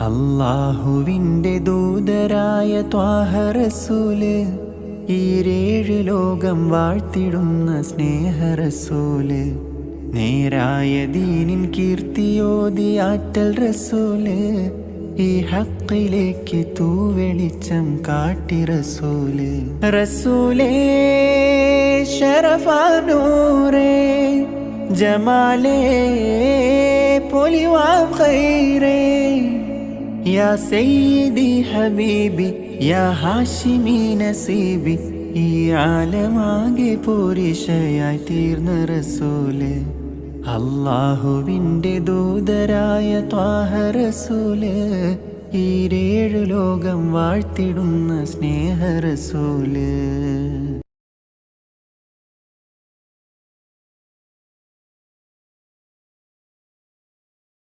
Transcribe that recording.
അല്ലാഹുവിൻ്റെ ദൂതരായ ത്വാഹ റസൂല്, ഈരേഴ് ലോകം വാഴ്ത്തിടുന്ന സ്നേഹ റസൂല്, നേരായ ദീനിൻ കീർത്തിയോതി ആറ്റൽ റസൂല്, ഈ ഹക്കിലേക്ക് തൂവെളിച്ചം കാട്ടി റസൂല്. റസൂലേ ശരഫാനൂറേ ജമാലേ പൊലിവാം ഖൈറേ, യാ സയ്യിദി ഹബീബി യാ ഹാഷിമി നസീബി, ഈ ആലമാകെ പോരിശയായി തീർന്ന റസൂല്. അല്ലാഹുവിൻ്റെ ദൂതരായ ത്വാഹ റസൂല്, ഈരേഴ് ലോകം വാഴ്ത്തിടുന്ന സ്നേഹ റസൂല്.